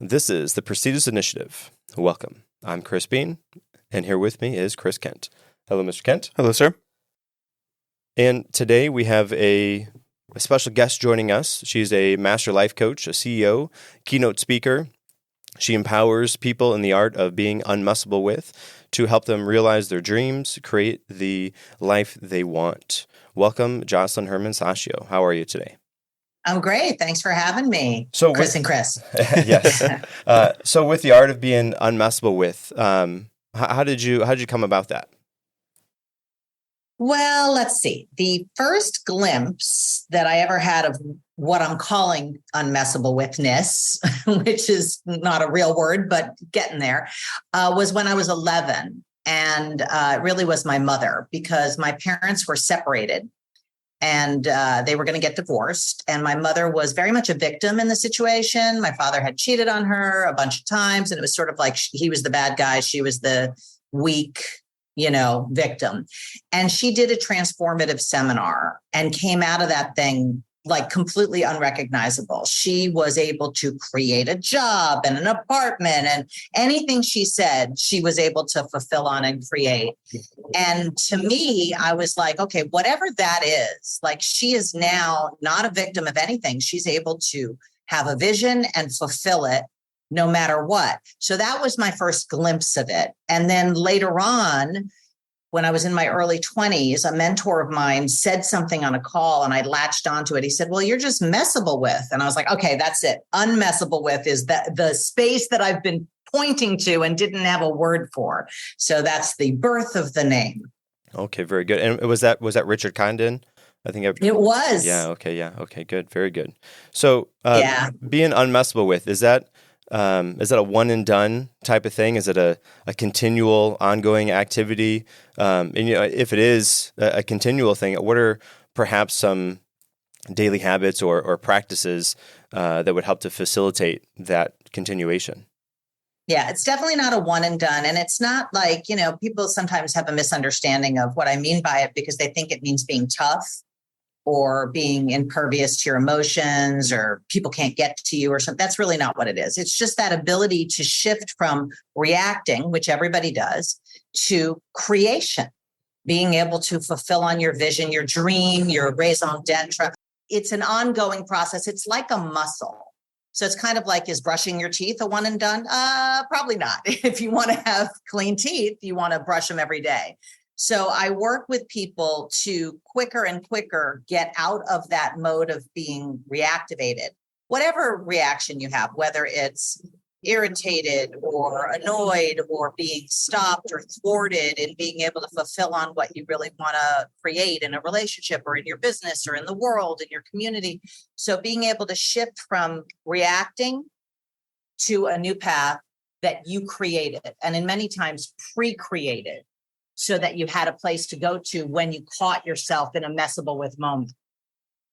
This is the Prestigious Initiative. Welcome. I'm Chris Bean, and here with me is Chris Kent. Hello, Mr. Kent. Hello, sir. And today we have a special guest joining us. She's a master life coach, a CEO, keynote speaker. She empowers people in the art of being unmessable with to help them realize their dreams, create the life they want. Welcome, Josselyne Herman-Saccio. How are you today? I'm great. Thanks for having me, Chris and Chris. Yes. So with the art of being unmessable with, how did you come about that? Well, let's see. The first glimpse that I ever had of what I'm calling unmessable withness, which is not a real word, but getting there, was when I was 11. And it really was my mother, because my parents were separated and they were going to get divorced. And my mother was very much a victim in the situation. My father had cheated on her a bunch of times. And it was sort of like he was the bad guy. She was the weak, victim. And she did a transformative seminar and came out of that thing like completely unrecognizable. She was able to create a job and an apartment, and anything she said, she was able to fulfill on and create. And to me, I was like, okay, whatever that is, like, she is now not a victim of anything. She's able to have a vision and fulfill it no matter what. So that was my first glimpse of it. And then later on, when I was in my early 20s, a mentor of mine said something on a call and I latched onto it. He said, well, you're just messable with. And I was like, okay, that's it. Unmessable with is the space that I've been pointing to and didn't have a word for. So that's the birth of the name. Okay, very good. And was that Richard Condon? It was. Yeah. Okay. Good. Very good. So, being unmessable with, is that a one and done type of thing? Is it a continual, ongoing activity? And if it is a continual thing, what are perhaps some daily habits or practices that would help to facilitate that continuation? Yeah, it's definitely not a one and done. And it's not like, people sometimes have a misunderstanding of what I mean by it, because they think it means being tough or being impervious to your emotions, or people can't get to you or something. That's really not what it is. It's just that ability to shift from reacting, which everybody does, to creation, being able to fulfill on your vision, your dream, your raison d'etre. It's an ongoing process. It's like a muscle. So it's kind of like, is brushing your teeth a one and done? Probably not. If you want to have clean teeth, you want to brush them every day. So I work with people to quicker and quicker get out of that mode of being reactivated. Whatever reaction you have, whether it's irritated or annoyed or being stopped or thwarted, and being able to fulfill on what you really want to create in a relationship or in your business or in the world, in your community. So being able to shift from reacting to a new path that you created, and in many times pre-created, so that you had a place to go to when you caught yourself in a messable with moment.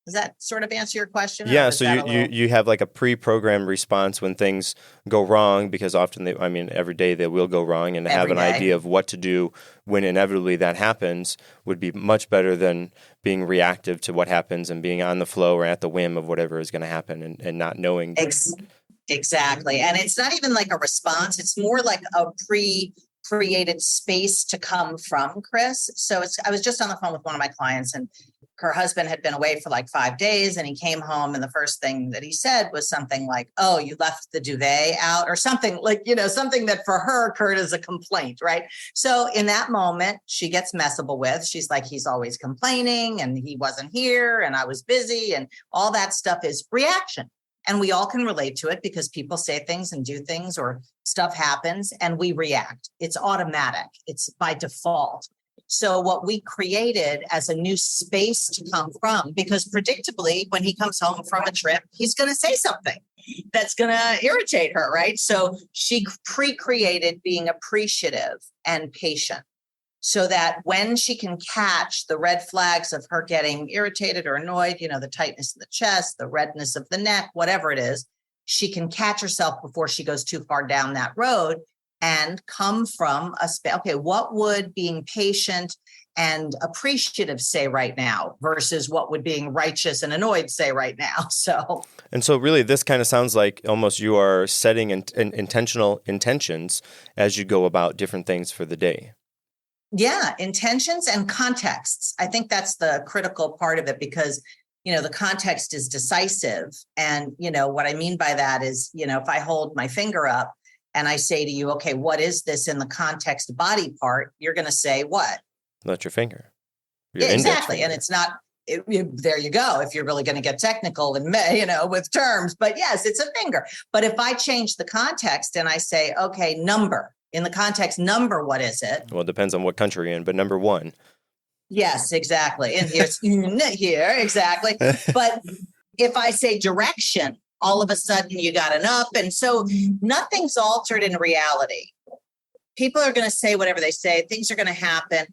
Does that sort of answer your question? Yeah, so you have like a pre-programmed response when things go wrong, because often every day they will go wrong, and to have an idea of what to do when inevitably that happens would be much better than being reactive to what happens and being on the flow or at the whim of whatever is going to happen and not knowing. Exactly. And it's not even like a response. It's more like a created space to come from, Chris. So I was just on the phone with one of my clients, and her husband had been away for like 5 days, and he came home, and the first thing that he said was something like, oh, you left the duvet out, or something like, something that for her occurred as a complaint, right? So in that moment, she gets messable with. She's like, he's always complaining, and he wasn't here, and I was busy, and all that stuff is reaction. And we all can relate to it, because people say things and do things, or stuff happens and we react. It's automatic. It's by default. So what we created as a new space to come from, because predictably, when he comes home from a trip, he's going to say something that's going to irritate her, right? So she pre-created being appreciative and patient, so that when she can catch the red flags of her getting irritated or annoyed, the tightness in the chest, the redness of the neck, whatever it is, she can catch herself before she goes too far down that road and come from a space. Okay, what would being patient and appreciative say right now versus what would being righteous and annoyed say right now. And so really this kind of sounds like almost you are setting intentional intentions as you go about different things for the day. Yeah, intentions and contexts. I think that's the critical part of it because, the context is decisive. And, what I mean by that is, if I hold my finger up and I say to you, okay, what is this in the context body part? You're going to say what? Not your finger. Your exactly. Finger. And it's not, there you go. If you're really going to get technical and, with terms, but yes, it's a finger. But if I change the context and I say, okay, number in the context, number, what is it? Well, it depends on what country you're in, but number one. Yes, exactly. And here's here, exactly. But if I say direction, all of a sudden you got an up. And so nothing's altered in reality. People are going to say whatever they say. Things are going to happen.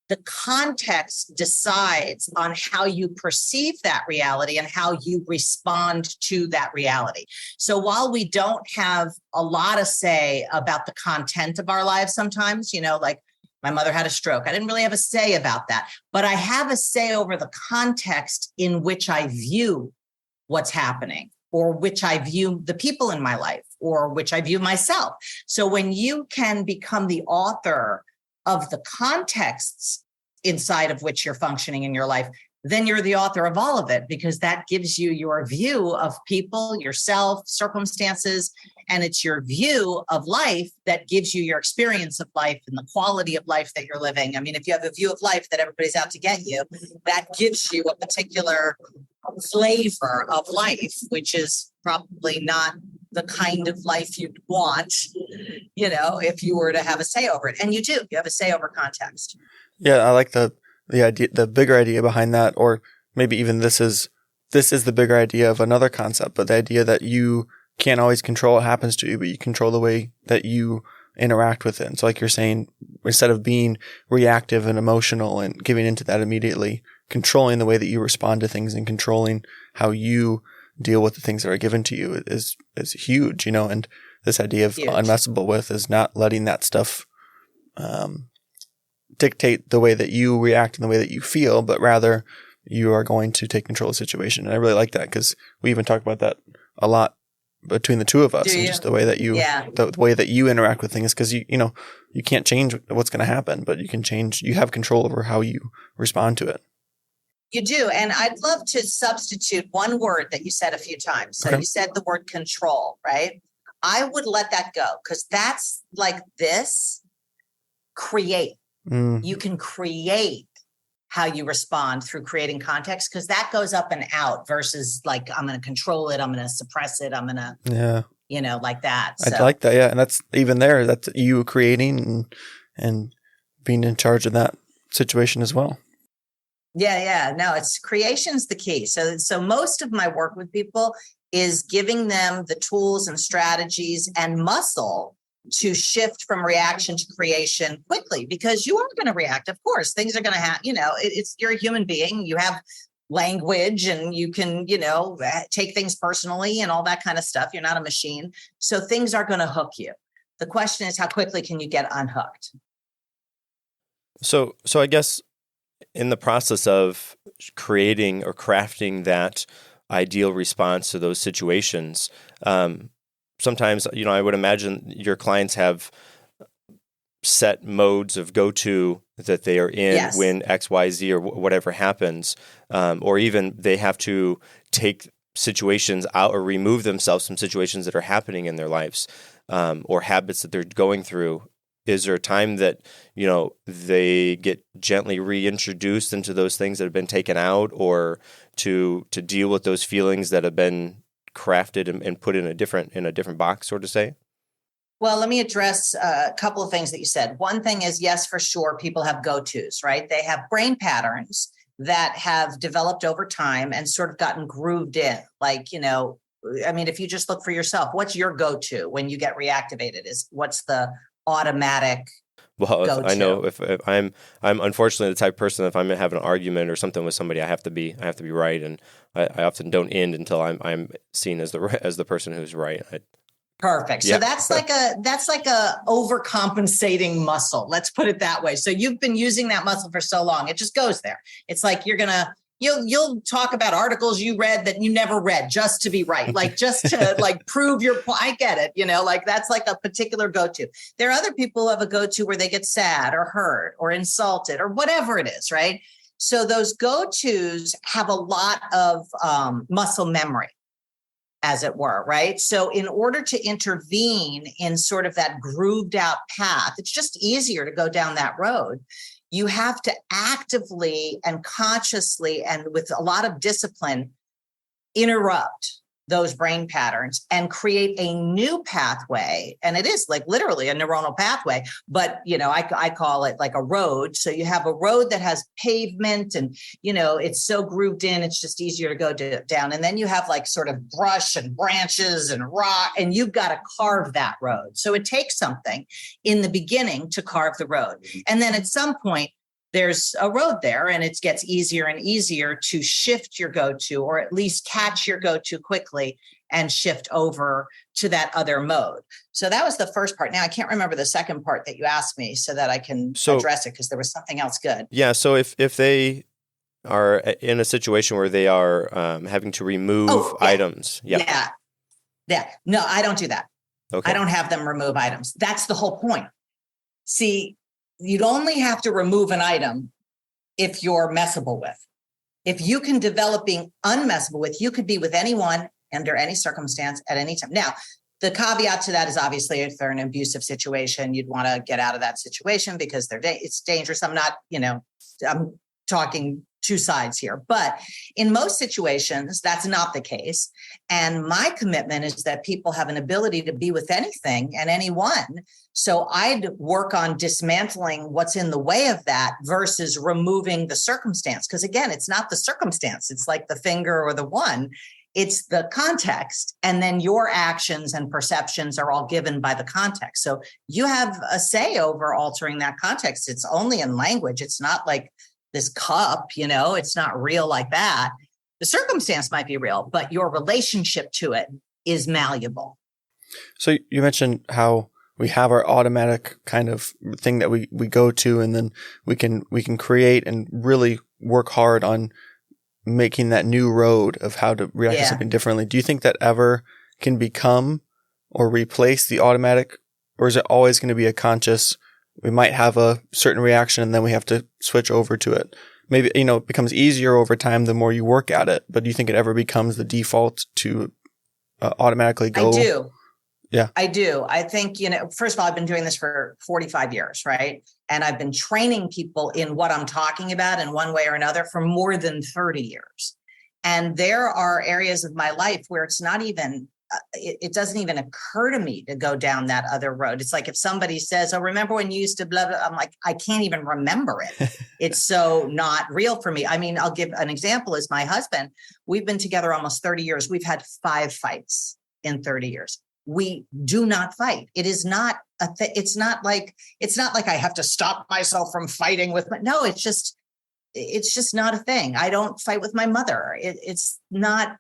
The context decides on how you perceive that reality and how you respond to that reality. So while we don't have a lot to say about the content of our lives sometimes, like my mother had a stroke. I didn't really have a say about that, but I have a say over the context in which I view what's happening or which I view the people in my life or which I view myself. So when you can become the author of the contexts inside of which you're functioning in your life, then you're the author of all of it because that gives you your view of people, yourself, circumstances, and it's your view of life that gives you your experience of life and the quality of life that you're living. I mean, if you have a view of life that everybody's out to get you, that gives you a particular flavor of life, which is probably not the kind of life you'd want, if you were to have a say over it. And you have a say over context. Yeah, I like the idea, the bigger idea behind that, or maybe even this is the bigger idea of another concept, but the idea that you can't always control what happens to you, but you control the way that you interact with it. And so like you're saying, instead of being reactive and emotional and giving into that immediately, controlling the way that you respond to things and controlling how you deal with the things that are given to you is huge, and this idea of unmessable with is not letting that stuff dictate the way that you react and the way that you feel, but rather you are going to take control of the situation. And I really like that because we even talk about that a lot between the two of us and just the way that you, the way that you interact with things. Cause you can't change what's going to happen, but you have control over how you respond to it. You do. And I'd love to substitute one word that you said a few times. So You said the word control, right? I would let that go because that's like this create. You can create how you respond through creating context because that goes up and out versus like, I'm going to control it. I'm going to suppress it. I'm going to, like that. So. I like that. Yeah. And that's even there. That's you creating and being in charge of that situation as well. Yeah. No, it's creation's the key. So most of my work with people is giving them the tools and strategies and muscle to shift from reaction to creation quickly, because you are going to react. Of course, things are going to happen. You're a human being. You have language and you can, take things personally and all that kind of stuff. You're not a machine. So things are going to hook you. The question is, how quickly can you get unhooked? So I guess in the process of creating or crafting that ideal response to those situations, sometimes, I would imagine your clients have set modes of go-to that they are in when X, Y, Z or whatever happens, or even they have to take situations out or remove themselves from situations that are happening in their lives, or habits that they're going through. Is there a time that, they get gently reintroduced into those things that have been taken out, or to deal with those feelings that have been crafted and put in a different box, so to say? Well, let me address a couple of things that you said. One thing is, yes, for sure, people have go-tos, right? They have brain patterns that have developed over time and sort of gotten grooved in. Like, if you just look for yourself, what's your go-to when you get reactivated? What's the automatic go-to? I know if I'm unfortunately the type of person, if I'm having an argument or something with somebody, I have to be right, and I often don't end until I'm seen as the person who's right. I Perfect. So that's like a overcompensating muscle. Let's put it that way. So you've been using that muscle for so long, it just goes there. It's like you'll talk about articles you read that you never read just to be right, like just to like prove your point. I get it. Like that's like a particular go-to. There are other people who have a go-to where they get sad or hurt or insulted or whatever it is, right? So those go-tos have a lot of muscle memory, as it were, right? So in order to intervene in sort of that grooved out path, it's just easier to go down that road. You have to actively and consciously and with a lot of discipline interrupt those brain patterns and create a new pathway. And it is like literally a neuronal pathway, but I call it like a road. So you have a road that has pavement and, it's so grooved in, it's just easier to go down. And then you have like sort of brush and branches and rock, and you've got to carve that road. So it takes something in the beginning to carve the road. And then at some point, there's a road there, and it gets easier and easier to shift your go-to, or at least catch your go-to quickly and shift over to that other mode. So that was the first part. Now I can't remember the second part that you asked me so that I can address it, because there was something else good. Yeah. So if they are in a situation where they are having to remove items. Yeah. No, I don't do that. Okay. I don't have them remove items. That's the whole point. See, you'd only have to remove an item if you're messable with. If you can develop being unmessable with, you could be with anyone under any circumstance at any time. Now, the caveat to that is obviously if they're in an abusive situation, you'd want to get out of that situation because it's dangerous. I'm talking two sides here, but in most situations, that's not the case. And my commitment is that people have an ability to be with anything and anyone. So I'd work on dismantling what's in the way of that versus removing the circumstance. Because again, it's not the circumstance. It's like the finger or the one. It's the context. And then your actions and perceptions are all given by the context. So you have a say over altering that context. It's only in language. It's not like this cup, it's not real like that. The circumstance might be real, but your relationship to it is malleable. So you mentioned how we have our automatic kind of thing that we go to, and then we can create and really work hard on making that new road of how to react to something differently. Do you think that ever can become or replace the automatic, or is it always going to be a conscious? We might have a certain reaction and then we have to switch over to it. Maybe, it becomes easier over time the more you work at it, but do you think it ever becomes the default to automatically go? I do. Yeah. I do. I think, first of all, I've been doing this for 45 years, right? And I've been training people in what I'm talking about in one way or another for more than 30 years. And there are areas of my life where it's not even, it doesn't even occur to me to go down that other road. It's like if somebody says, "Oh, remember when you used to blah, blah," I'm like, I can't even remember it. It's so not real for me. I mean, I'll give an example is my husband. We've been together almost 30 years. We've had 5 fights in 30 years. We do not fight. It is not it's not like I have to stop myself from fighting with no, it's just not a thing. I don't fight with my mother. It's not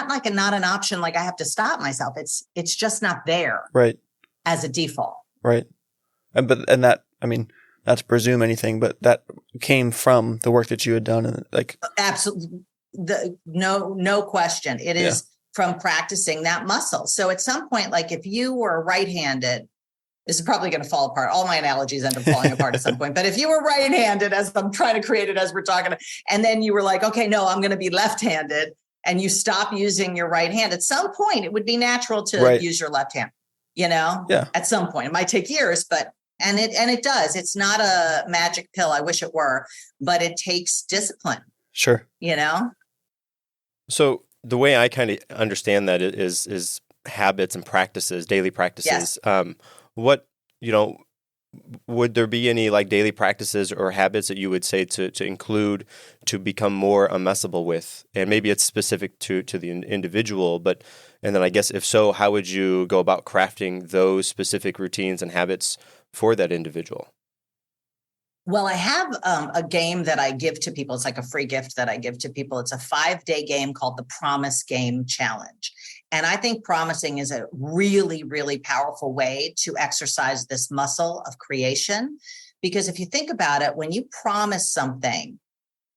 like not an option. Like I have to stop myself. It's just not there. Right. As a default. Right. And that, I mean, not to presume anything, but that came from the work that you had done. And absolutely. No question. It is from practicing that muscle. So at some point, like if you were right-handed, this is probably going to fall apart. All my analogies end up falling apart at some point. But if you were right-handed, as I'm trying to create it as we're talking, and then you were like, okay, no, I'm going to be left-handed, and you stop using your right hand, at some point, it would be natural to use your left hand, Yeah. At some point. It might take years, but it does. It's not a magic pill. I wish it were, but it takes discipline. Sure. So the way I kind of understand that is habits and practices, daily practices. Yes. What, would there be any like daily practices or habits that you would say to include to become more unmessable with? And maybe it's specific to the individual, and then I guess if so, how would you go about crafting those specific routines and habits for that individual? Well, I have a game that I give to people. It's like a free gift that I give to people. It's a 5-day game called the Promise Game Challenge. And I think promising is a really, really powerful way to exercise this muscle of creation. Because if you think about it, when you promise something,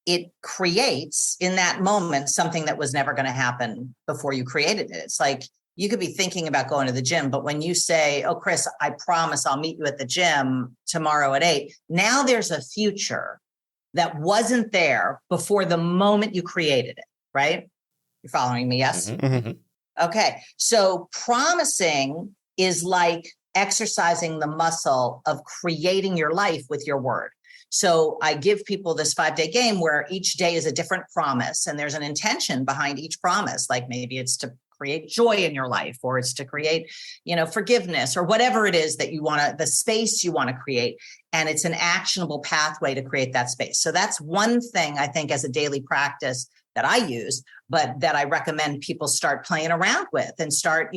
it creates in that moment something that was never going to happen before you created it. It's like you could be thinking about going to the gym, but when you say, oh, Chris, I promise I'll meet you at the gym tomorrow at 8, now there's a future that wasn't there before the moment you created it, right? You're following me, yes? Mm-hmm. Okay. So promising is like exercising the muscle of creating your life with your word. So I give people this 5-day game where each day is a different promise and there's an intention behind each promise. Like maybe it's to create joy in your life, or it's to create, forgiveness, or whatever it is that you want to, the space you want to create. And it's an actionable pathway to create that space. So that's one thing I think as a daily practice that I use, but that I recommend people start playing around with and start,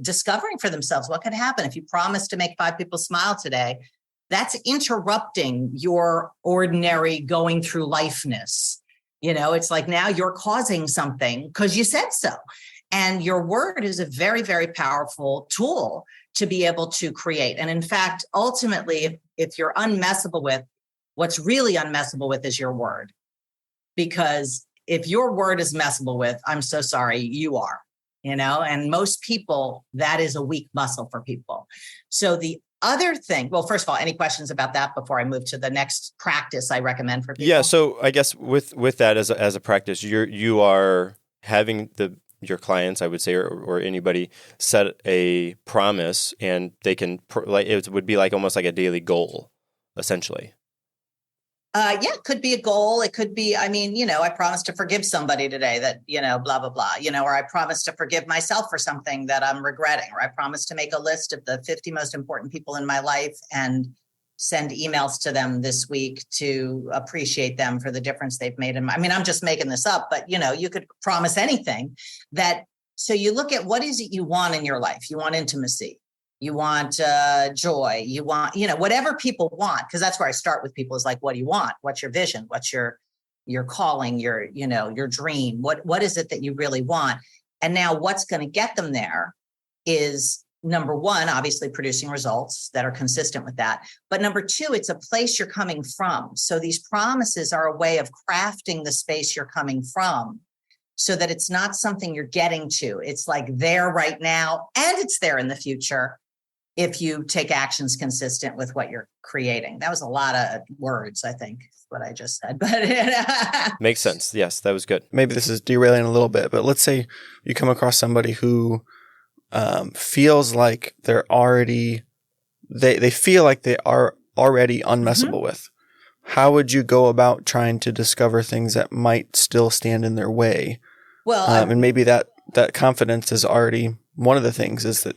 discovering for themselves what could happen if you promise to make 5 people smile today. That's interrupting your ordinary going through lifeness. It's like now you're causing something because you said so. And your word is a very, very powerful tool to be able to create. And in fact, ultimately, if you're unmessable with, what's really unmessable with is your word. Because if your word is messable with, I'm so sorry, you are, and most people, that is a weak muscle for people. So the other thing, well, first of all, any questions about that before I move to the next practice I recommend for people? Yeah. So I guess with that as a practice, you are having your clients, I would say, or anybody set a promise, and they can it would be like almost like a daily goal, essentially. Yeah, it could be a goal. It could be, I promise to forgive somebody today that, blah, blah, blah, or I promise to forgive myself for something that I'm regretting, or I promise to make a list of the 50 most important people in my life and send emails to them this week to appreciate them for the difference they've made in my, I'm just making this up, but you could promise anything that, so you look at what is it you want in your life? You want intimacy. You want joy, you want, whatever people want, because that's where I start with people is like, what do you want? What's your vision? What's your calling, your dream? What is it that you really want? And now what's going to get them there is number one, obviously producing results that are consistent with that. But number two, it's a place you're coming from. So these promises are a way of crafting the space you're coming from, so that it's not something you're getting to. It's like there right now, and it's there in the future if you take actions consistent with what you're creating. That was a lot of words, I think, what I just said. But makes sense. Yes, that was good. Maybe this is derailing a little bit, but let's say you come across somebody who feels like they're already, they feel like they are already unmessable with. How would you go about trying to discover things that might still stand in their way? Well, and maybe that confidence is already one of the things, is that,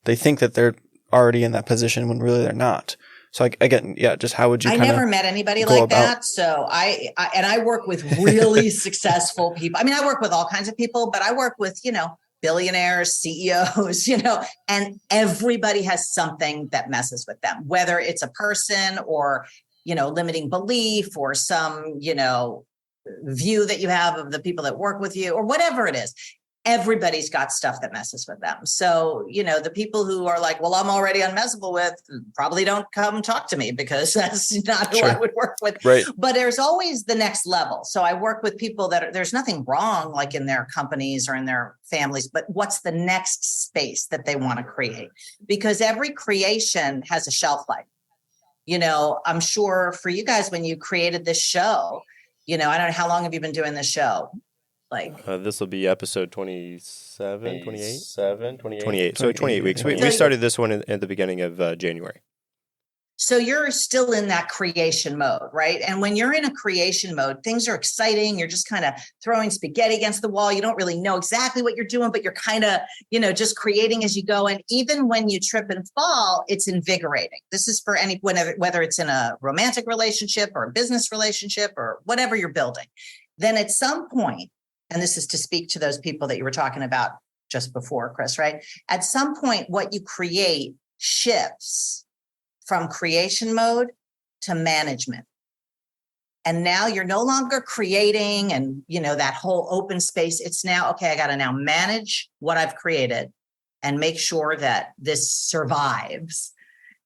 they think that they're already in that position when really they're not. So again, just how would you? I never met anybody like that. So I work with really successful people. I work with all kinds of people, but I work with, billionaires, CEOs, and everybody has something that messes with them, whether it's a person or, limiting belief or some, view that you have of the people that work with you or whatever it is. Everybody's got stuff that messes with them. So, the people who are like, well, I'm already unmessable with, probably don't come talk to me, because that's not who I would work with. Right. But there's always the next level. So I work with people that there's nothing wrong, like in their companies or in their families, but what's the next space that they want to create? Because every creation has a shelf life. I'm sure for you guys, when you created this show, I don't know, how long have you been doing this show? This will be episode 27, 28? 28. So 28 weeks. We started this one at the beginning of January. So you're still in that creation mode, right? And when you're in a creation mode, things are exciting. You're just kind of throwing spaghetti against the wall. You don't really know exactly what you're doing, but you're kind of, just creating as you go. And even when you trip and fall, it's invigorating. This is for whether it's in a romantic relationship or a business relationship or whatever you're building. Then at some point, and this is to speak to those people that you were talking about just before, Chris, right? At some point, what you create shifts from creation mode to management. And now you're no longer creating and, that whole open space. It's now, okay, I got to now manage what I've created and make sure that this survives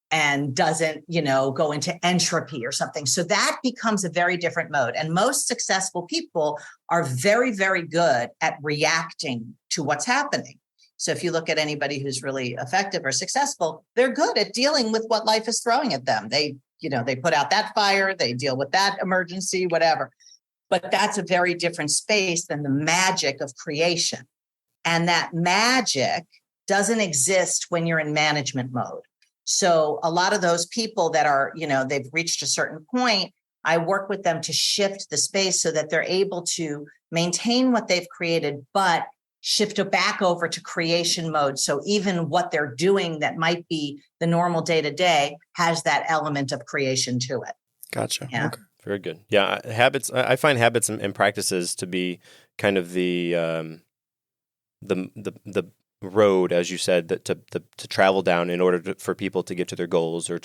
and doesn't, go into entropy or something. So that becomes a very different mode. And most successful people are very, very good at reacting to what's happening. So if you look at anybody who's really effective or successful, they're good at dealing with what life is throwing at them. They put out that fire, they deal with that emergency, whatever. But that's a very different space than the magic of creation. And that magic doesn't exist when you're in management mode. So a lot of those people that are, they've reached a certain point, I work with them to shift the space so that they're able to maintain what they've created, but shift it back over to creation mode. So even what they're doing that might be the normal day-to-day has that element of creation to it. Gotcha. Yeah. Okay. Very good. Yeah. Habits. I find habits and practices to be kind of the road, as you said, that to travel down in order for people to get to their goals, or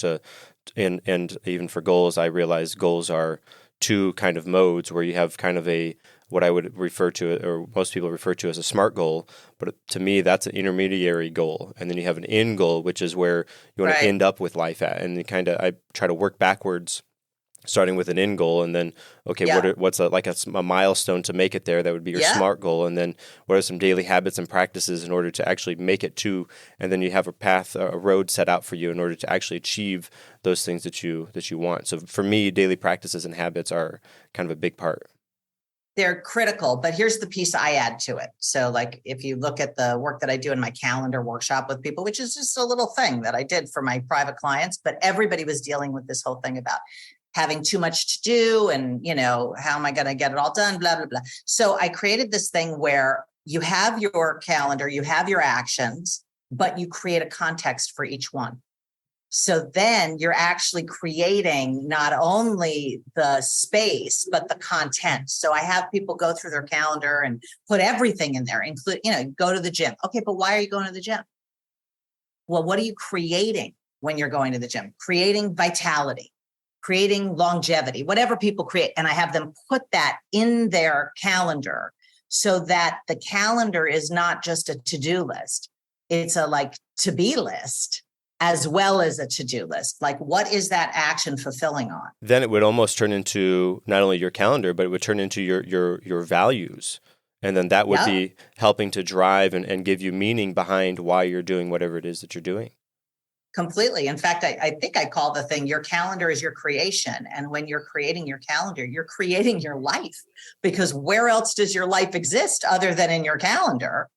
and even for goals, I realize goals are two kind of modes where you have kind of what I would refer to, or most people refer to, as a SMART goal. But to me, that's an intermediary goal. And then you have an end goal, which is where you want to end up with life at. And I try to work backwards, starting with an end goal, and then, okay, what's a milestone to make it there? That would be your SMART goal. And then what are some daily habits and practices in order to actually make it to, and then you have a path, a road set out for you in order to actually achieve those things that you want. So for me, daily practices and habits are kind of a big part. They're critical, but here's the piece I add to it. So like, if you look at the work that I do in my calendar workshop with people, which is just a little thing that I did for my private clients, but everybody was dealing with this whole thing about having too much to do and, how am I going to get it all done, blah, blah, blah. So I created this thing where you have your calendar, you have your actions, but you create a context for each one. So then you're actually creating not only the space, but the content. So I have people go through their calendar and put everything in there, include, go to the gym. Okay, but why are you going to the gym? Well, what are you creating when you're going to the gym? Creating vitality, creating longevity, whatever people create. And I have them put that in their calendar so that the calendar is not just a to-do list. It's a to-be list, as well as a to-do list. Like, what is that action fulfilling on? Then it would almost turn into not only your calendar, but it would turn into your values. And then that would be helping to drive and give you meaning behind why you're doing whatever it is that you're doing. Completely. In fact, I think I call the thing, your calendar is your creation. And when you're creating your calendar, you're creating your life, because where else does your life exist other than in your calendar?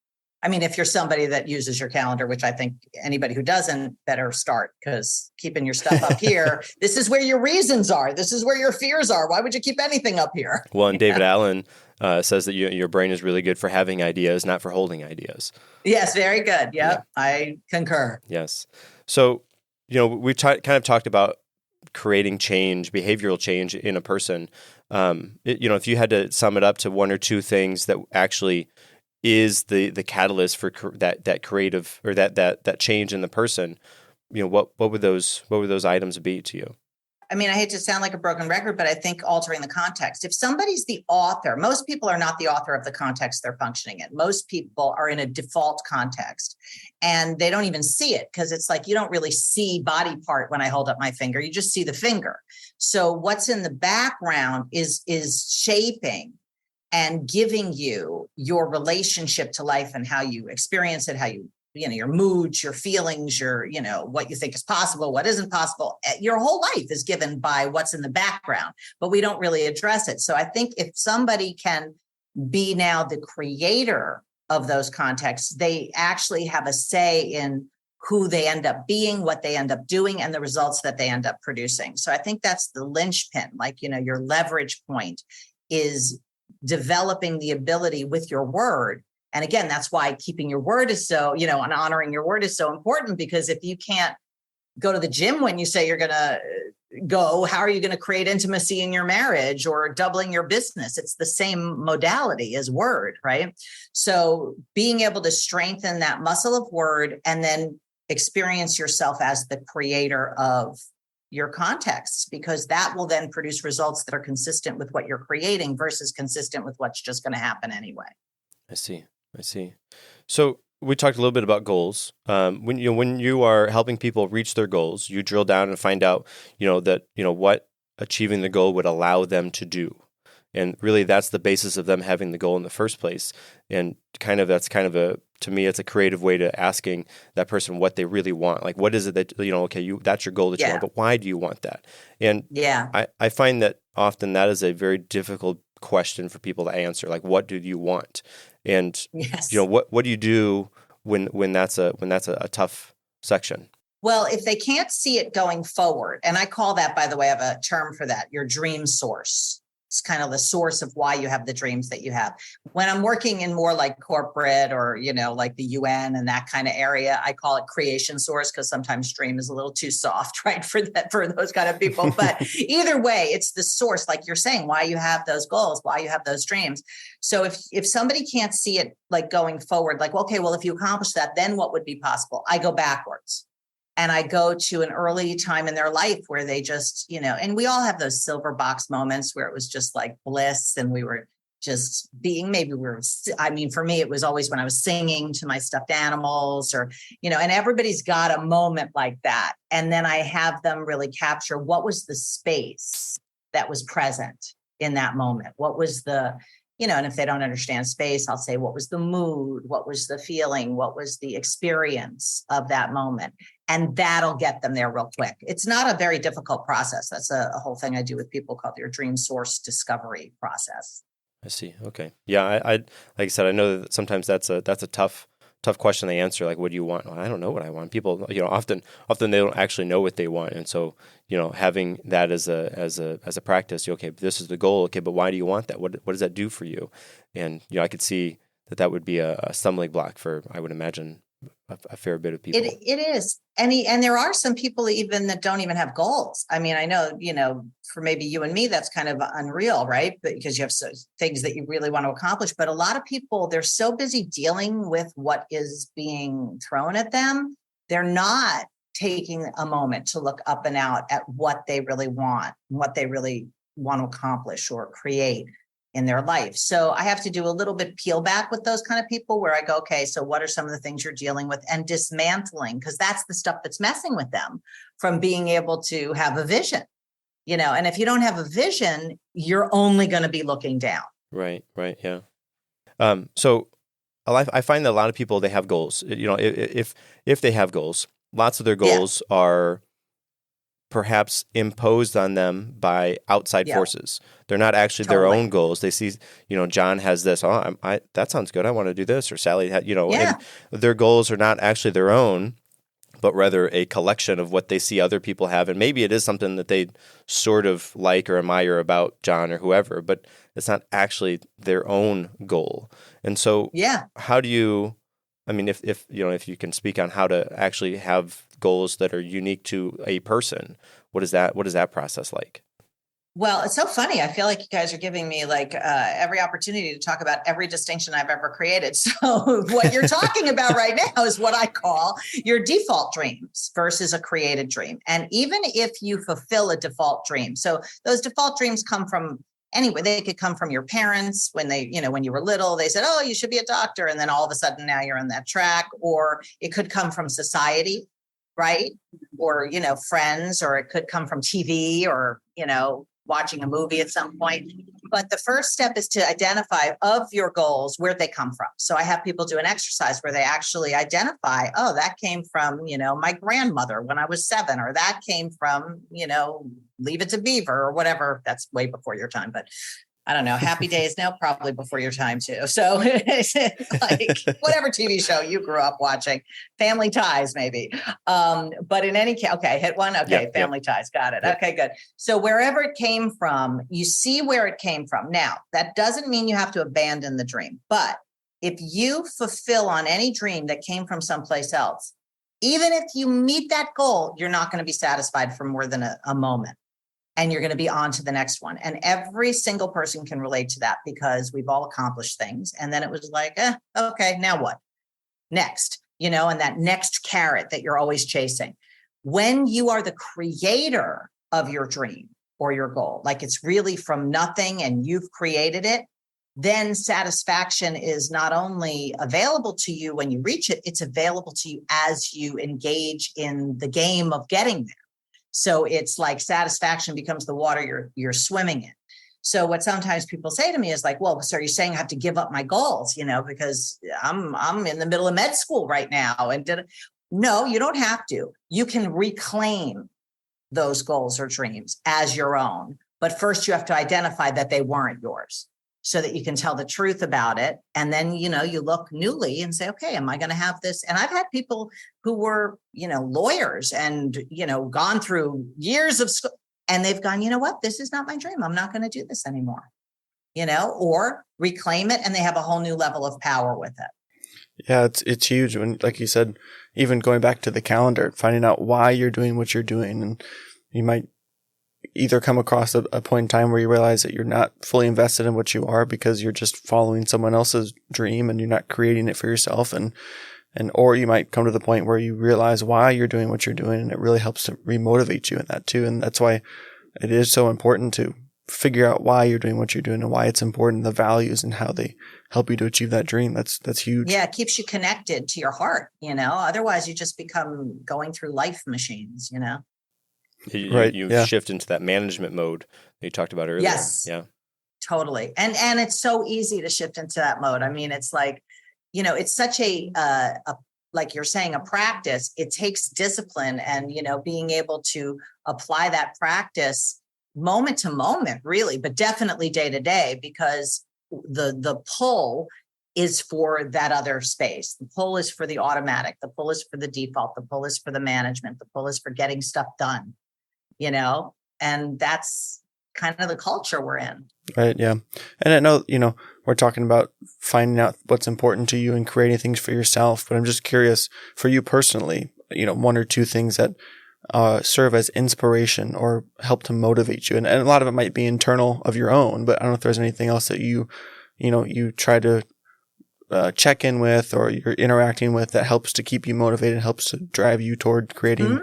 I mean, if you're somebody that uses your calendar, which I think anybody who doesn't better start, because keeping your stuff up here, this is where your reasons are. This is where your fears are. Why would you keep anything up here? Well, and David Allen says that your brain is really good for having ideas, not for holding ideas. Yes, very good. Yep, I concur. Yes. So, we kind of talked about creating change, behavioral change in a person. If you had to sum it up to one or two things that actually is the catalyst for that creative, or that change in the person, what would those items be to you? I mean, I hate to sound like a broken record, but I think altering the context. If somebody's the author, most people are not the author of the context they're functioning in. Most people are in a default context and they don't even see it, because it's like, you don't really see body part when I hold up my finger. You just see the finger. So what's in the background is shaping and giving you your relationship to life and how you experience it, how you, your moods, your feelings, your, what you think is possible, what isn't possible. Your whole life is given by what's in the background, but we don't really address it. So I think if somebody can be now the creator of those contexts, they actually have a say in who they end up being, what they end up doing, and the results that they end up producing. So I think that's the linchpin, your leverage point is developing the ability with your word. And again, that's why keeping your word is so, and honoring your word is so important, because if you can't go to the gym when you say you're going to go, how are you going to create intimacy in your marriage or doubling your business? It's the same modality as word, right? So being able to strengthen that muscle of word and then experience yourself as the creator of your contexts, because that will then produce results that are consistent with what you're creating versus consistent with what's just going to happen anyway. I see. So we talked a little bit about goals. When you are helping people reach their goals, you drill down and find out, what achieving the goal would allow them to do. And really that's the basis of them having the goal in the first place. And to me, it's a creative way to asking that person what they really want. Like, what is it that, that's your goal that you want, but why do you want that? And I find that often that is a very difficult question for people to answer. Like, what do you want? And, what do you do when that's a tough section? Well, if they can't see it going forward, and I call that, by the way, I have a term for that, your dream source. It's kind of the source of why you have the dreams that you have. When I'm working in more like corporate or, like the UN and that kind of area, I call it creation source, because sometimes dream is a little too soft, right? For those kind of people. But either way, it's the source, like you're saying, why you have those goals, why you have those dreams. So if somebody can't see it like going forward, like, okay, well, if you accomplish that, then what would be possible? I go backwards. And I go to an early time in their life where they just, and we all have those silver box moments where it was just like bliss and we were just being, for me, it was always when I was singing to my stuffed animals or, and everybody's got a moment like that. And then I have them really capture what was the space that was present in that moment. What was the, and if they don't understand space, I'll say, what was the mood? What was the feeling? What was the experience of that moment? And that'll get them there real quick. It's not a very difficult process. That's a whole thing I do with people called your dream source discovery process. I see. Okay. Yeah. I like I said, I know that sometimes that's a tough question to answer. Like, what do you want? Well, I don't know what I want. People, often they don't actually know what they want. And so, having that as a practice, okay, this is the goal. Okay. But why do you want that? What does that do for you? And, I could see that would be a stumbling block for, I would imagine, a fair bit of people. It is. And there are some people even that don't even have goals. I mean, I know, for maybe you and me, that's kind of unreal, right? Because you have things that you really want to accomplish. But a lot of people, they're so busy dealing with what is being thrown at them. They're not taking a moment to look up and out at what they really want, what they really want to accomplish or create in their life. So I have to do a little bit peel back with those kind of people where I go, okay, so what are some of the things you're dealing with and dismantling? Because that's the stuff that's messing with them from being able to have a vision, and if you don't have a vision, you're only going to be looking down. Right. Yeah. So I find that a lot of people, they have goals, if they have goals, lots of their goals are perhaps imposed on them by outside forces. They're not actually their own goals. They see, John has this. Oh, that sounds good. I want to do this. Or Sally had, and their goals are not actually their own, but rather a collection of what they see other people have. And maybe it is something that they sort of like or admire about John or whoever, but it's not actually their own goal. And so, how do you? I mean, if you can speak on how to actually have goals that are unique to a person, what is that process like? Well, it's so funny. I feel like you guys are giving me every opportunity to talk about every distinction I've ever created. So what you're talking about right now is what I call your default dreams versus a created dream. And even if you fulfill a default dream, so those default dreams come from anyway, they could come from your parents when when you were little, they said, oh, you should be a doctor. And then all of a sudden now you're on that track, or it could come from society, right? Or, friends, or it could come from TV or, watching a movie at some point. But the first step is to identify of your goals, where'd they come from? So I have people do an exercise where they actually identify, oh, that came from, my grandmother when I was 7, or that came from, Leave It to Beaver or whatever. That's way before your time, but I don't know. Happy Days now, probably before your time too. So like whatever TV show you grew up watching, Family Ties maybe. But in any case, okay, hit one. Okay, Family Ties, got it. Okay, good. So wherever it came from, you see where it came from. Now, that doesn't mean you have to abandon the dream. But if you fulfill on any dream that came from someplace else, even if you meet that goal, you're not going to be satisfied for more than a moment. And you're going to be on to the next one. And every single person can relate to that because we've all accomplished things. And then it was like, okay, now what? Next, and that next carrot that you're always chasing. when you are the creator of your dream or your goal, like it's really from nothing and you've created it, then satisfaction is not only available to you when you reach it, it's available to you as you engage in the game of getting there. So it's like satisfaction becomes the water you're swimming in. So what sometimes people say to me is like, well, so are you saying I have to give up my goals, because I'm in the middle of med school right now? And no, you don't have to. You can reclaim those goals or dreams as your own. But first you have to identify that they weren't yours, so that you can tell the truth about it. And then, you look newly and say, okay, am I going to have this? And I've had people who were, lawyers and, gone through years of school, and they've gone, you know what, this is not my dream. I'm not going to do this anymore, or reclaim it. And they have a whole new level of power with it. Yeah, it's huge. When, like you said, even going back to the calendar, finding out why you're doing what you're doing. And you might either come across a point in time where you realize that you're not fully invested in what you are because you're just following someone else's dream and you're not creating it for yourself. Or you might come to the point where you realize why you're doing what you're doing, and it really helps to remotivate you in that too. And that's why it is so important to figure out why you're doing what you're doing and why it's important, the values and how they help you to achieve that dream. That's huge. Yeah. It keeps you connected to your heart, otherwise you just become going through life machines, You shift into that management mode that you talked about earlier. Yes. Yeah. Totally. And it's so easy to shift into that mode. I mean, it's like, it's such a like you're saying, a practice. It takes discipline and, being able to apply that practice moment to moment, really, but definitely day to day, because the pull is for that other space. The pull is for the automatic. The pull is for the default. The pull is for the management. The pull is for getting stuff done, and that's kind of the culture we're in. Right. Yeah. And I know, we're talking about finding out what's important to you and creating things for yourself, but I'm just curious for you personally, one or two things that serve as inspiration or help to motivate you. And a lot of it might be internal of your own, but I don't know if there's anything else that you try to check in with or you're interacting with that helps to keep you motivated, helps to drive you toward creating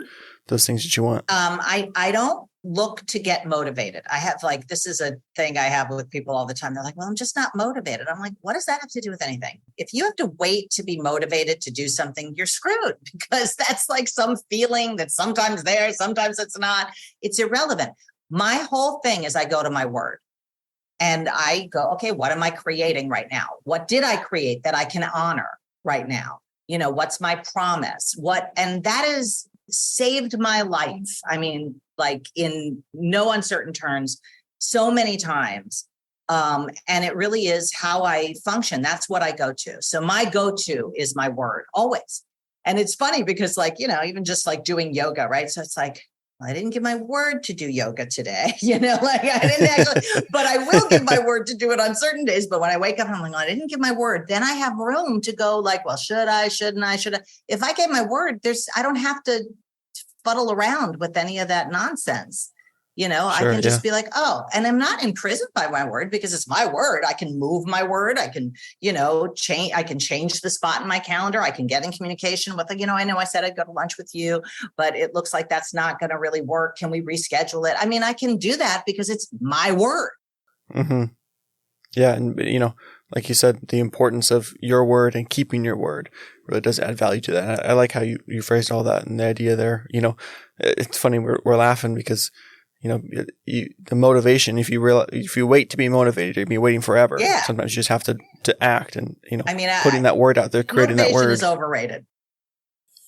those things that you want. I don't look to get motivated. I have this is a thing I have with people all the time. They're like, well, I'm just not motivated. I'm like, what does that have to do with anything? If you have to wait to be motivated to do something, you're screwed, because that's like some feeling that's sometimes there, sometimes it's not. It's irrelevant. My whole thing is I go to my word and I go, okay, what am I creating right now? What did I create that I can honor right now? What's my promise? And that is saved my life. I mean, in no uncertain terms, so many times. And it really is how I function. That's what I go to. So my go-to is my word always. And it's funny because even just doing yoga, right? So it's like, I didn't give my word to do yoga today, I didn't actually, but I will give my word to do it on certain days. But when I wake up, I'm like, I didn't give my word. Then I have room to go well, should I, shouldn't I, should I? If I gave my word, I don't have to fuddle around with any of that nonsense. I can just be like, oh, and I'm not imprisoned by my word because it's my word. I can move my word. I can, change. I can change the spot in my calendar. I can get in communication with, I know I said I'd go to lunch with you, but it looks like that's not going to really work. Can we reschedule it? I mean, I can do that because it's my word. Mm-hmm. Yeah. And, like you said, the importance of your word and keeping your word really does add value to that. I like how you phrased all that and the idea there. It's funny. We're laughing because, the motivation, if you wait to be motivated, you'll be waiting forever. Yeah. Sometimes you just have to act and, putting that word out there, creating that word. Motivation is overrated.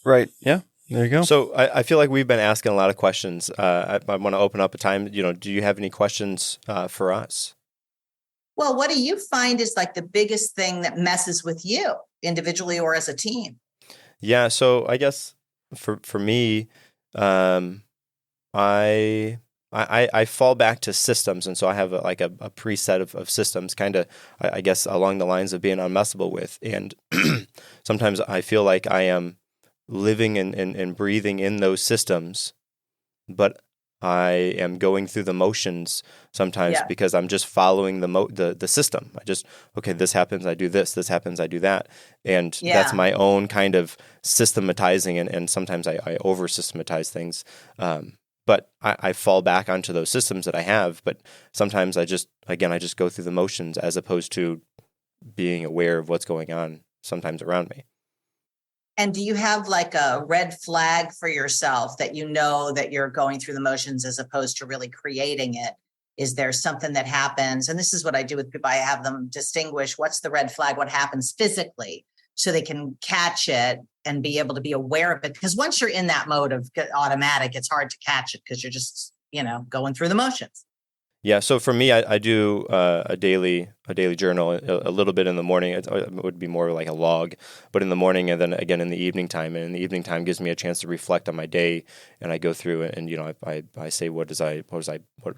Right. Yeah. There you go. So I feel like we've been asking a lot of questions. I want to open up a time, do you have any questions for us? Well, what do you find is the biggest thing that messes with you individually or as a team? Yeah. So I guess for me, I fall back to systems. And so I have a preset of systems kind of, I guess, along the lines of being unmessable with. And sometimes I feel like I am living and breathing in those systems, but I am going through the motions sometimes because I'm just following the system. I just, okay, this happens, I do this happens, I do that. And that's my own kind of systematizing, and sometimes I over systematize things. But I fall back onto those systems that I have. But sometimes I just go through the motions as opposed to being aware of what's going on sometimes around me. And do you have like a red flag for yourself that you know that you're going through the motions as opposed to really creating it? Is there something that happens? And this is what I do with people. I have them distinguish what's the red flag, what happens physically, so they can catch it and be able to be aware of it. Because once you're in that mode of automatic, it's hard to catch it because you're just, going through the motions. Yeah. So for me, I do a daily journal, a little bit in the morning. It would be more like a log, but in the morning, and then again in the evening time. And in the evening time gives me a chance to reflect on my day, and I go through it, and I say what was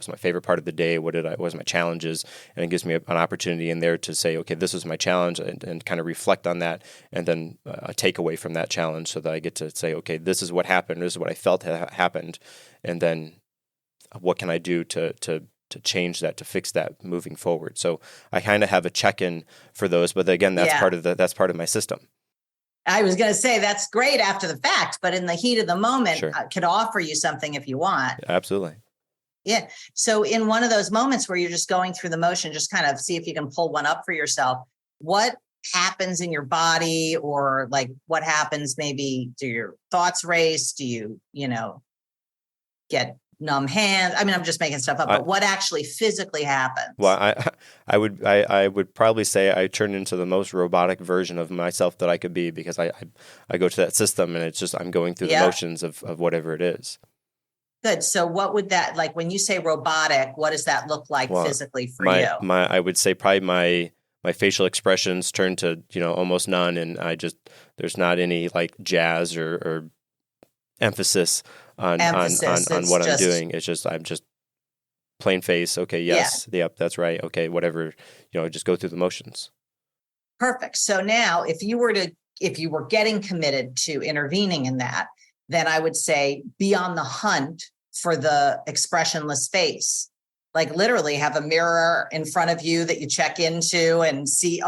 my favorite part of the day, what was my challenges, and it gives me an opportunity in there to say, okay, this was my challenge, and kind of reflect on that, and then a takeaway from that challenge, so that I get to say, okay, this is what happened, this is what I felt happened, and then what can I do to change that, to fix that moving forward. So I kind of have a check-in for those, but again, that's part of my system. I was going to say that's great after the fact, but in the heat of the moment, could offer you something if you want. Absolutely. Yeah. So in one of those moments where you're just going through the motion, just kind of see if you can pull one up for yourself. What happens in your body, or like what happens? Maybe do your thoughts race? Do you, get numb hands? I mean, I'm just making stuff up, but what actually physically happens? Well, I would probably say I turn into the most robotic version of myself that I could be, because I go to that system, and it's just, I'm going through the motions of whatever it is. Good. So what would that, like when you say robotic, what does that look like physically for you? I would say probably my facial expressions turn to, almost none. And there's not any like jazz or emphasis on what I'm doing. It's just, I'm just plain face. Okay. Yes. Yep. That's right. Okay. Whatever, just go through the motions. Perfect. So now if you were getting committed to intervening in that, then I would say be on the hunt for the expressionless face. Like literally have a mirror in front of you that you check into and see,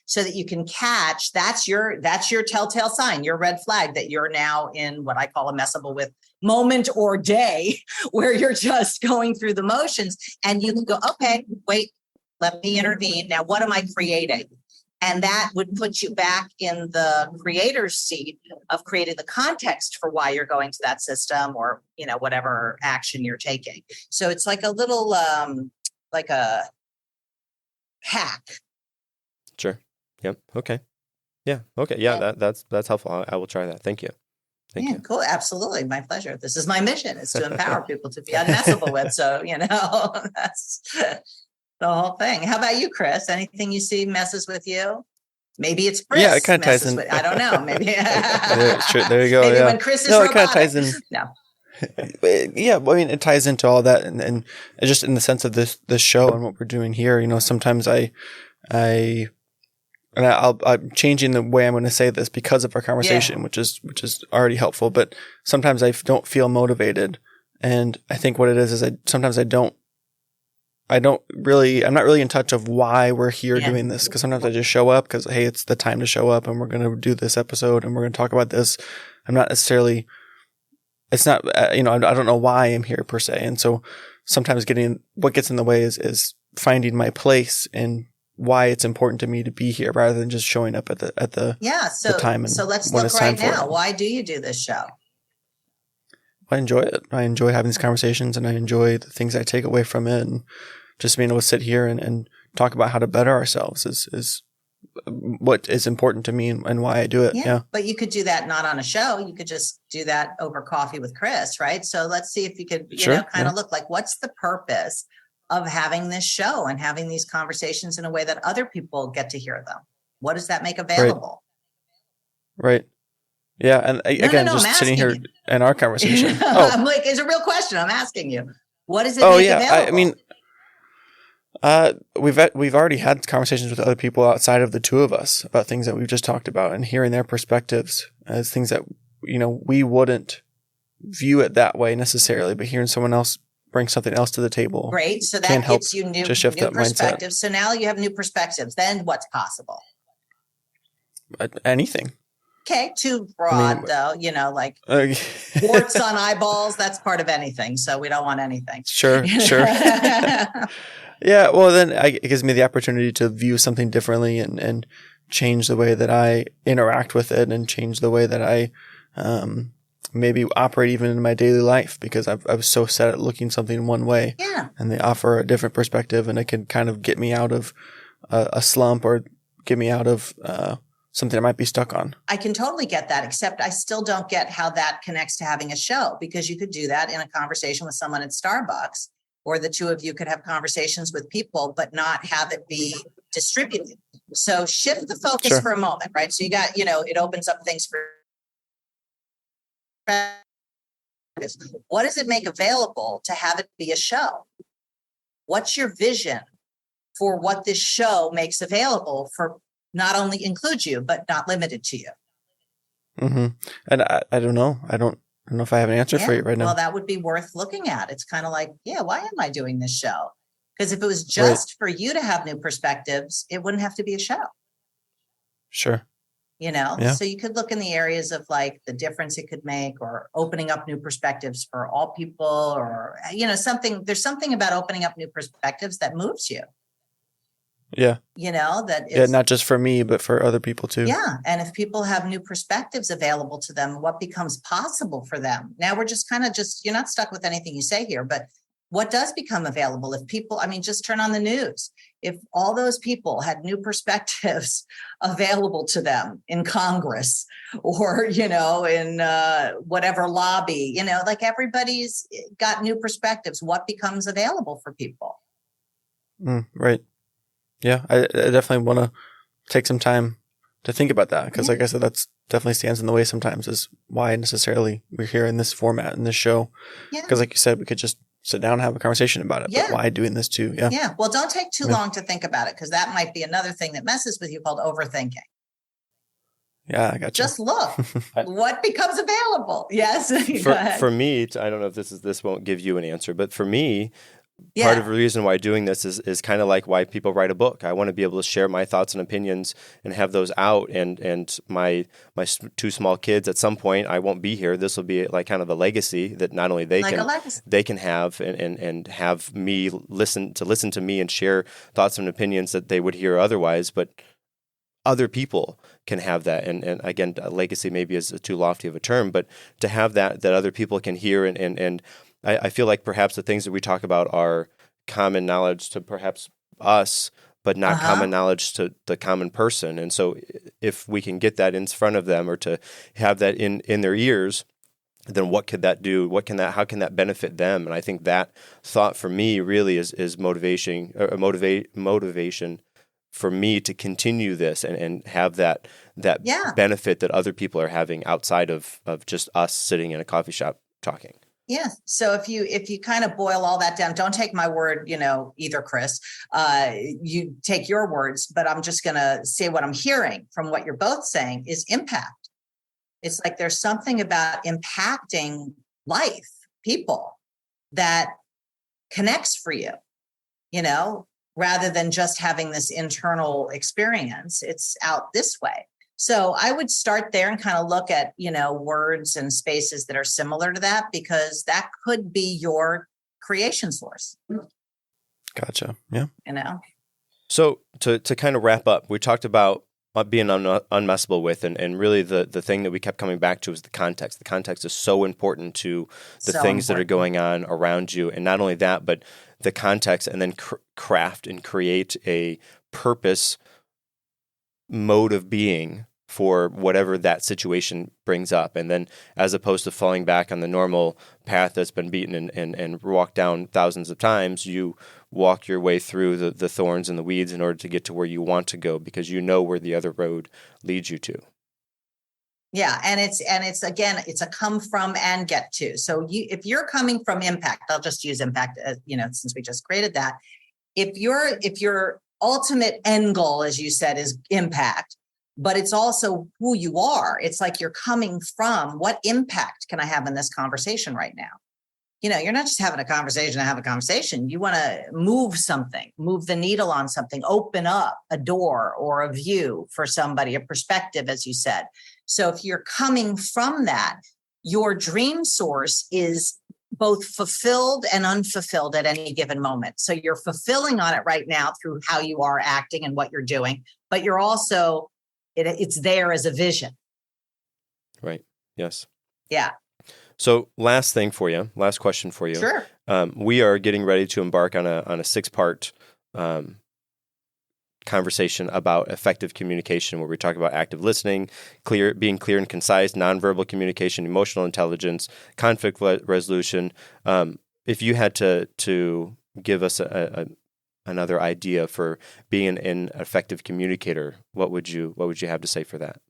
so that you can catch. That's your telltale sign, your red flag that you're now in what I call a messable with moment or day, where you're just going through the motions, and you can go, okay, wait, let me intervene. Now, what am I creating? And that would put you back in the creator's seat of creating the context for why you're going to that system, or, whatever action you're taking. So it's like a little, like a hack. Sure. Yep. Okay. Yeah. Okay. Yeah. That's helpful. I will try that. Thank you. Thank you. Cool. Absolutely. My pleasure. This is my mission, is to empower people to be unmessable with. So, that's the whole thing. How about you, Chris? Anything you see messes with you? Maybe it's Chris. Yeah, it kind of ties in. I don't know. Maybe. There you go. Maybe when Chris is robotic. It kind of ties in. No. Yeah, I mean, it ties into all that, and just in the sense of this show and what we're doing here. Sometimes I'm changing the way I'm going to say this because of our conversation, which is already helpful. But sometimes I don't feel motivated, and I think what it is I'm not really in touch of why we're here doing this, because sometimes I just show up because, hey, it's the time to show up and we're going to do this episode and we're going to talk about this. I'm not necessarily, it's not, I don't know why I'm here per se. And so sometimes what gets in the way is finding my place and why it's important to me to be here, rather than just showing up at the time. So let's look right now. Why do you do this show? I enjoy it. I enjoy having these conversations, and I enjoy the things I take away from it. And just being able to sit here and talk about how to better ourselves is what is important to me and why I do it. Yeah. But you could do that not on a show. You could just do that over coffee with Chris, right? So let's see if you could, kind of look like, what's the purpose of having this show and having these conversations in a way that other people get to hear them? What does that make available? Right. Yeah, and just sitting here in our conversation. I'm like, it's a real question. I'm asking you. What does it make available? We've already had conversations with other people outside of the two of us about things that we've just talked about, and hearing their perspectives as things that we wouldn't view it that way necessarily, but hearing someone else bring something else to the table. Great. So that gives you new perspectives. So now you have new perspectives. Then what's possible? Anything. Okay. Too broad though, like warts on eyeballs. That's part of anything. So we don't want anything. Sure. Yeah. Well, then it gives me the opportunity to view something differently and change the way that I interact with it and change the way that I, maybe operate even in my daily life, because I was so set at looking something one way. Yeah. And they offer a different perspective, and it can kind of get me out of a slump or get me out of something I might be stuck on. I can totally get that, except I still don't get how that connects to having a show, because you could do that in a conversation with someone at Starbucks, or the two of you could have conversations with people, but not have it be distributed. So shift the focus for a moment, right? So you got, it opens up things for what does it make available to have it be a show? What's your vision for what this show makes available for not only include you, but not limited to you? Mm-hmm. And I don't know. I don't know if I have an answer for you right now. Well, that would be worth looking at. It's kind of like, why am I doing this show? Because if it was just for you to have new perspectives, it wouldn't have to be a show. Sure. So you could look in the areas of like the difference it could make, or opening up new perspectives for all people, or, there's something about opening up new perspectives that moves you. Yeah. That is, not just for me, but for other people too. Yeah. And if people have new perspectives available to them, what becomes possible for them? Now we're just you're not stuck with anything you say here, but what does become available if people, just turn on the news. If all those people had new perspectives available to them in Congress, or, in whatever lobby, like everybody's got new perspectives, what becomes available for people? Right. Yeah, I definitely want to take some time to think about that, because like I said, that's definitely stands in the way sometimes, is why necessarily we're here in this format, in this show. Because like you said, we could just sit down and have a conversation about it. But why doing this too? Yeah. Yeah. Well, don't take too long to think about it, because that might be another thing that messes with you, called overthinking. Yeah, I got you. Just look what becomes available. Yes. For me, I don't know if this won't give you an answer, but for me, part of the reason why doing this is kind of like why people write a book. I want to be able to share my thoughts and opinions and have those out. And my two small kids, at some point, I won't be here. This will be like kind of a legacy that not only they can have and have me listen to me and share thoughts and opinions that they would hear otherwise, but other people can have that. And again, a legacy maybe is too lofty of a term, but to have that other people can hear and I feel like perhaps the things that we talk about are common knowledge to perhaps us, but not common knowledge to the common person. And so if we can get that in front of them, or to have that in their ears, then what could that do? How can that benefit them? And I think that thought for me really is motivation for me to continue this and have that benefit that other people are having outside of just us sitting in a coffee shop talking. Yeah. So if you kind of boil all that down, don't take my word, either, Chris. You take your words, but I'm just going to say what I'm hearing from what you're both saying is impact. It's like there's something about impacting life, people, that connects for you, rather than just having this internal experience. It's out this way. So I would start there and kind of look at, words and spaces that are similar to that, because that could be your creation source. Gotcha. Yeah. So to kind of wrap up, we talked about being unmessable with, and really the thing that we kept coming back to is the context. The context is so important to the things that are going on around you. And not only that, but the context, and then craft and create a purpose mode of being for whatever that situation brings up. And then as opposed to falling back on the normal path that's been beaten and walked down thousands of times, you walk your way through the thorns and the weeds in order to get to where you want to go, because you know where the other road leads you to. Yeah. And it's again, it's a come from and get to. So if you're coming from impact, I'll just use impact as, since we just created that. If your ultimate end goal, as you said, is impact, but it's also who you are. It's like you're coming from, what impact can I have in this conversation right now? You're not just having a conversation to have a conversation. You want to move something, move the needle on something, open up a door or a view for somebody, a perspective, as you said. So if you're coming from that, your dream source is both fulfilled and unfulfilled at any given moment. So you're fulfilling on it right now through how you are acting and what you're doing, but you're also, it's there as a vision. Right. Yes. Yeah. So last question for you. Sure. We are getting ready to embark on a 6-part conversation about effective communication, where we talk about active listening, being clear and concise, nonverbal communication, emotional intelligence, conflict resolution. If you had to give us another idea for being an effective communicator, what would you have to say for that?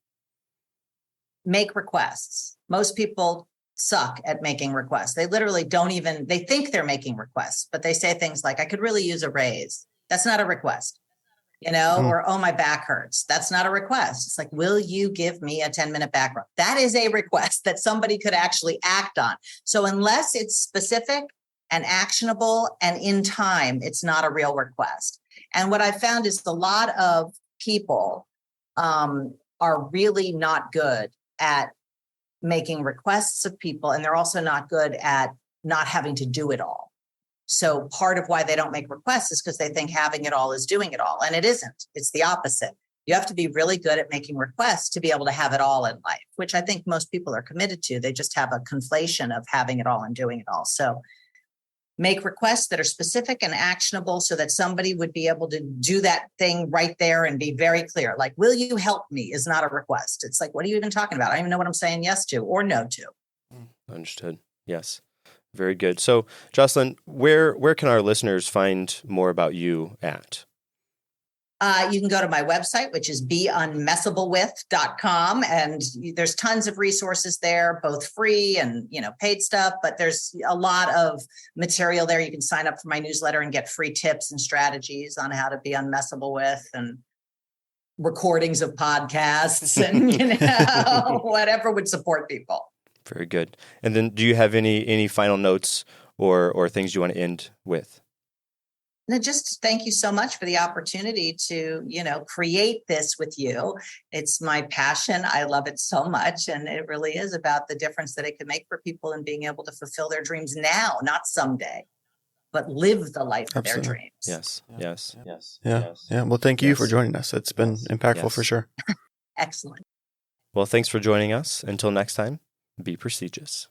Make requests. Most people suck at making requests. They literally they think they're making requests, but they say things like, I could really use a raise. That's not a request, or, oh, my back hurts. That's not a request. It's like, will you give me a 10-minute back rub? That is a request that somebody could actually act on. So unless it's specific and actionable and in time, it's not a real request. And what I found is a lot of people are really not good at making requests of people, and they're also not good at not having to do it all. So part of why they don't make requests is because they think having it all is doing it all, and it isn't. It's the opposite. You have to be really good at making requests to be able to have it all in life, which I think most people are committed to. They just have a conflation of having it all and doing it all. So make requests that are specific and actionable so that somebody would be able to do that thing right there and be very clear. Like, will you help me is not a request. It's like, what are you even talking about? I don't even know what I'm saying yes to or no to. Understood. Yes. Very good. So, Josselyne, where can our listeners find more about you at? You can go to my website, which is beunmessablewith.com. And there's tons of resources there, both free and, paid stuff, but there's a lot of material there. You can sign up for my newsletter and get free tips and strategies on how to be unmessable with, and recordings of podcasts and, whatever would support people. Very good. And then do you have any final notes or things you want to end with? No, just thank you so much for the opportunity to, create this with you. It's my passion. I love it so much. And it really is about the difference that it can make for people and being able to fulfill their dreams now, not someday, but live the life of their dreams. Yes. Yes. Yeah. Well, thank you for joining us. It's been impactful for sure. Excellent. Well, thanks for joining us. Until next time, be prestigious.